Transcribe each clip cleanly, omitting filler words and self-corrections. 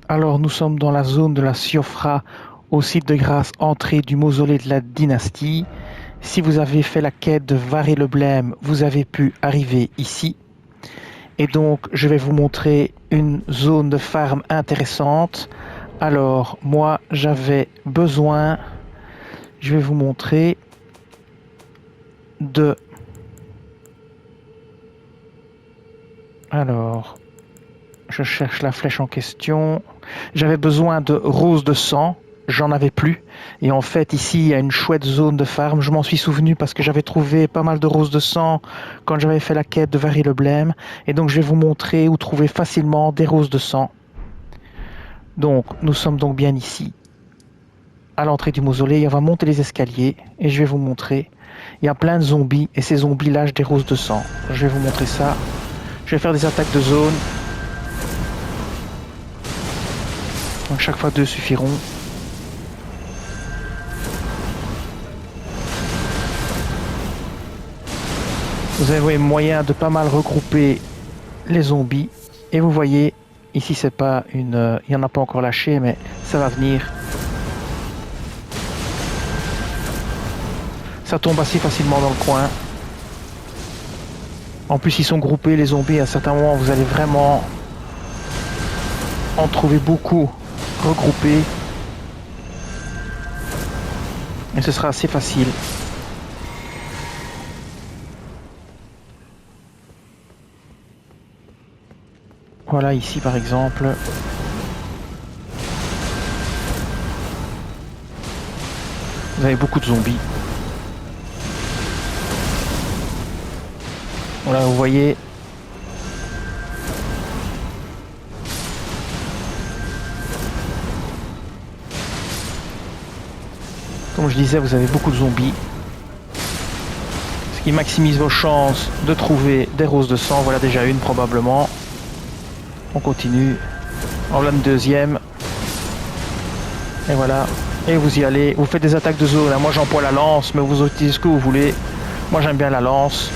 Alors, nous sommes dans la zone de la Siofra, au site de grâce entrée du mausolée de la dynastie. Si vous avez fait la quête de Varé-le-Blême, vous avez pu arriver ici. Et donc, je vais vous montrer une zone de farm intéressante. Alors, moi, j'avais besoin, je vais vous montrer, de... Alors, je cherche la flèche en question. J'avais besoin de roses de sang. J'en avais plus. Et en fait, ici, il y a une chouette zone de farm. Je m'en suis souvenu parce que j'avais trouvé pas mal de roses de sang quand j'avais fait la quête de Varé-le-Blême. Et donc, je vais vous montrer où trouver facilement des roses de sang. Donc, nous sommes donc bien ici, à l'entrée du mausolée. On va monter les escaliers et je vais vous montrer. Il y a plein de zombies et ces zombies lâchent des roses de sang. Je vais vous montrer ça. Je vais faire des attaques de zone. Donc, chaque fois 2 suffiront. Vous avez moyen de pas mal regrouper les zombies. Et vous voyez, ici c'est pas une... il n'y en a pas encore lâché, mais ça va venir. Ça tombe assez facilement dans le coin. En plus, ils sont groupés, les zombies. À certains moments, vous allez vraiment en trouver beaucoup regroupés. Et ce sera assez facile. Voilà, ici par exemple. Vous avez beaucoup de zombies. Voilà, vous voyez. Comme je disais, vous avez beaucoup de zombies. Ce qui maximise vos chances de trouver des roses de sang. Voilà déjà une probablement. On continue. En voilà une deuxième. Et voilà. Et vous y allez. Vous faites des attaques de zone. Moi j'emploie la lance, mais vous utilisez ce que vous voulez. Moi j'aime bien la lance.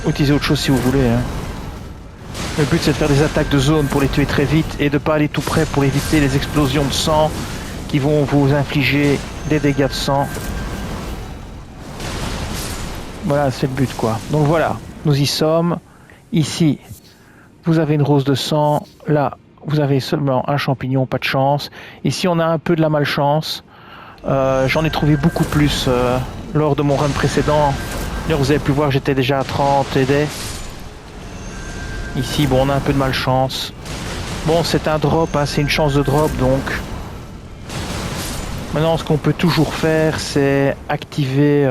Utilisez autre chose si vous voulez. Hein. Le but c'est de faire des attaques de zone pour les tuer très vite et de ne pas aller tout près pour éviter les explosions de sang qui vont vous infliger des dégâts de sang. Voilà, c'est le but quoi. Donc voilà, nous y sommes. Ici, vous avez une rose de sang. Là, vous avez seulement un champignon, pas de chance. Ici, on a un peu de la malchance. J'en ai trouvé beaucoup plus lors de mon run précédent. D'ailleurs, vous avez pu voir, j'étais déjà à 30 dés. Ici, bon, on a un peu de malchance. Bon, c'est un drop, hein, c'est une chance de drop, donc. Maintenant, ce qu'on peut toujours faire, c'est activer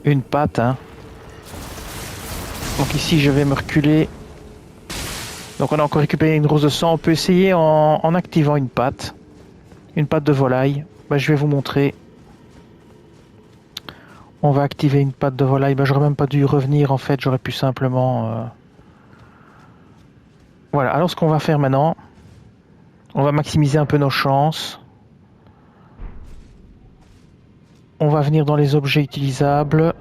une patte. Hein. Donc ici, je vais me reculer. Donc on a encore récupéré une rose de sang. On peut essayer en activant une patte de volaille. Ben, je vais vous montrer. On va activer une patte de volaille. Ben, j'aurais même pas dû revenir en fait. J'aurais pu simplement... Voilà. Alors ce qu'on va faire maintenant, on va maximiser un peu nos chances. On va venir dans les objets utilisables.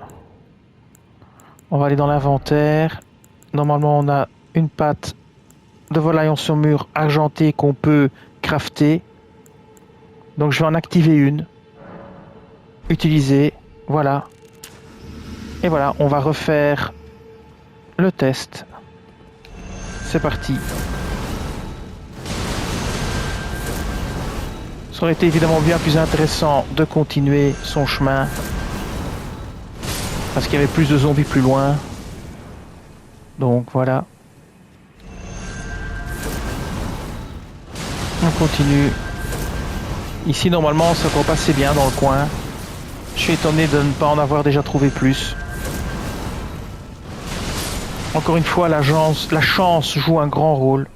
On va aller dans l'inventaire. Normalement, on a une patte de volaille en surmure argentée qu'on peut crafter. Donc je vais en activer une. Utiliser. Voilà. Et voilà, on va refaire le test. C'est parti. Ça aurait été évidemment bien plus intéressant de continuer son chemin. Parce qu'il y avait plus de zombies plus loin. Donc voilà. On continue. Ici normalement ça va passer bien dans le coin. Je suis étonné de ne pas en avoir déjà trouvé plus. Encore une fois, la chance joue un grand rôle.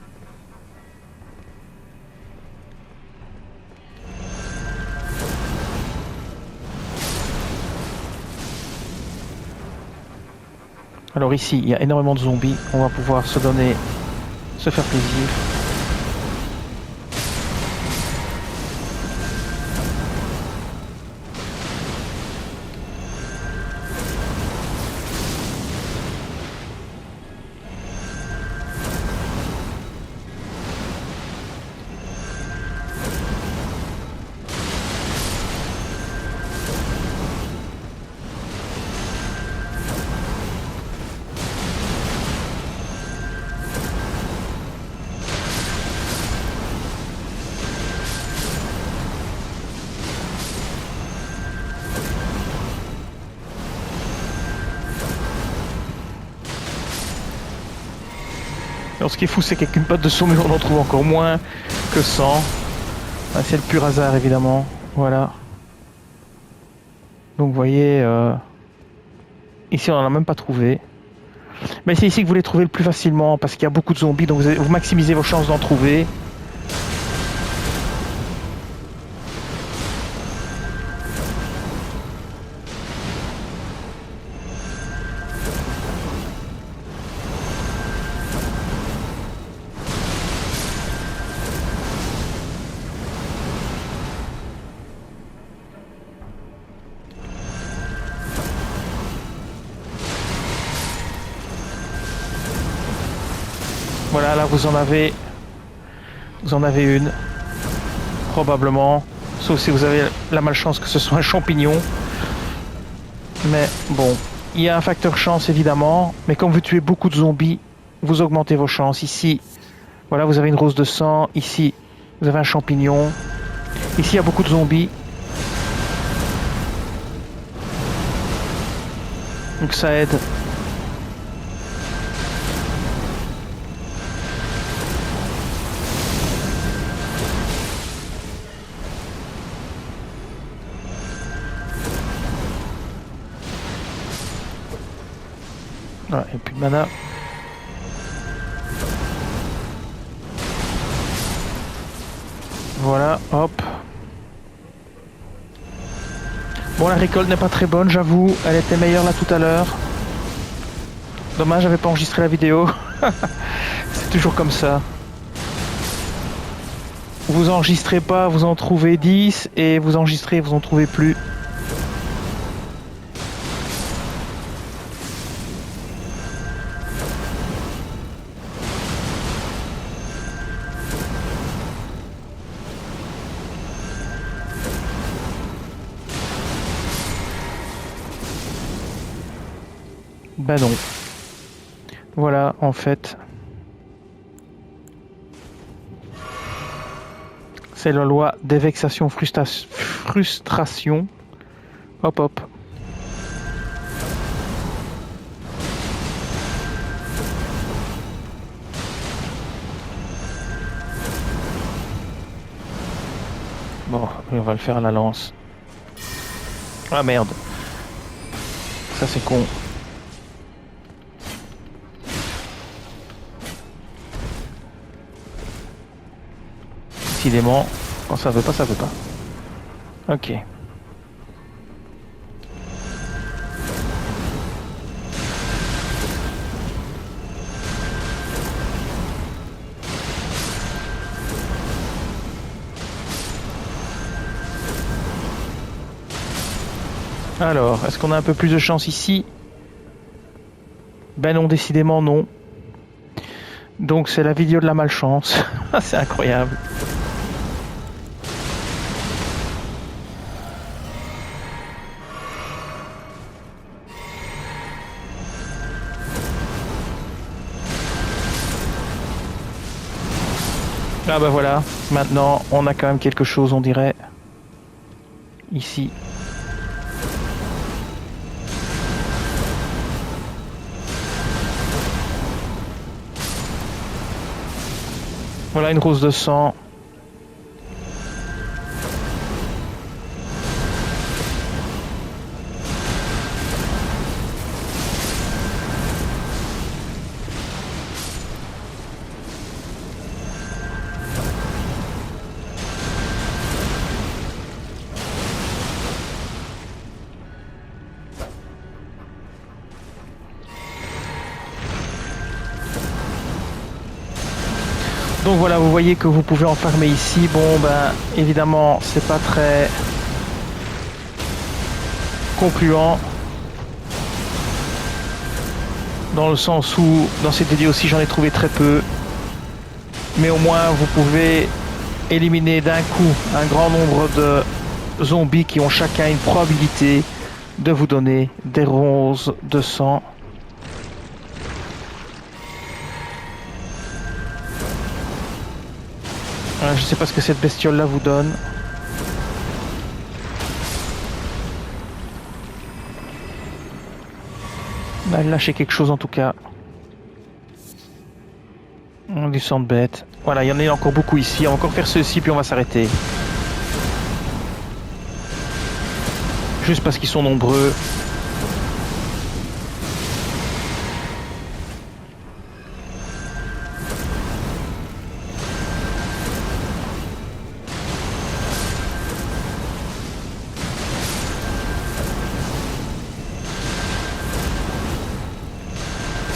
Alors ici, il y a énormément de zombies. On va pouvoir se faire plaisir. Alors ce qui est fou, c'est qu'avec une patte de saumure, on en trouve encore moins que 100. Ah, c'est le pur hasard, évidemment. Voilà. Donc vous voyez, ici on n'en a même pas trouvé. Mais c'est ici que vous les trouvez le plus facilement, parce qu'il y a beaucoup de zombies, donc vous maximisez vos chances d'en trouver. Voilà, là vous en avez une, probablement, sauf si vous avez la malchance que ce soit un champignon. Mais bon, il y a un facteur chance évidemment, mais comme vous tuez beaucoup de zombies, vous augmentez vos chances. Ici, voilà, vous avez une rose de sang, ici vous avez un champignon, ici il y a beaucoup de zombies. Donc ça aide. Voilà, et plus de mana. Voilà, hop. Bon, la récolte n'est pas très bonne, j'avoue. Elle était meilleure là tout à l'heure. Dommage, j'avais pas enregistré la vidéo. C'est toujours comme ça. Vous enregistrez pas, vous en trouvez 10, et vous enregistrez, vous en trouvez plus. Ben non. Voilà, en fait. C'est la loi des vexations frustration. Hop hop. Bon, on va le faire à la lance. Ah merde. Ça c'est con. Décidément, quand ça veut pas, ça veut pas. Ok. Alors, est-ce qu'on a un peu plus de chance ici? Ben non, décidément non. Donc c'est la vidéo de la malchance. C'est incroyable. Ah bah voilà, maintenant on a quand même quelque chose, on dirait. Ici. Voilà une rose de sang. Donc voilà, vous voyez que vous pouvez enfermer ici. Bon, ben évidemment, c'est pas très concluant. Dans le sens où, dans cette vidéo aussi, j'en ai trouvé très peu. Mais au moins, vous pouvez éliminer d'un coup un grand nombre de zombies qui ont chacun une probabilité de vous donner des roses de sang. Je sais pas ce que cette bestiole là vous donne. Elle lâchait quelque chose en tout cas. Du sang de bête. Voilà, il y en a encore beaucoup ici. On va encore faire ceci, puis on va s'arrêter. Juste parce qu'ils sont nombreux.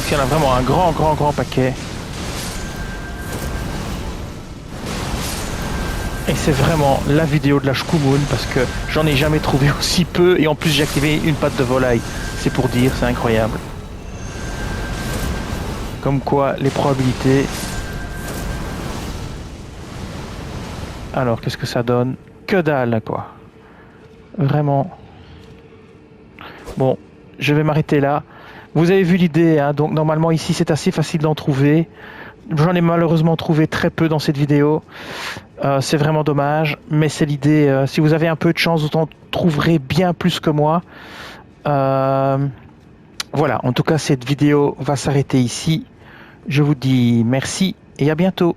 Il y en a vraiment un grand paquet. Et c'est vraiment la vidéo de la Shkumun parce que j'en ai jamais trouvé aussi peu et en plus j'ai activé une patte de volaille. C'est pour dire, c'est incroyable. Comme quoi les probabilités. Alors qu'est-ce que ça donne? Que dalle quoi. Vraiment. Bon, je vais m'arrêter là. Vous avez vu l'idée, hein, donc normalement ici c'est assez facile d'en trouver. J'en ai malheureusement trouvé très peu dans cette vidéo. C'est vraiment dommage, mais c'est l'idée. Si vous avez un peu de chance, vous en trouverez bien plus que moi. Voilà, en tout cas cette vidéo va s'arrêter ici. Je vous dis merci et à bientôt.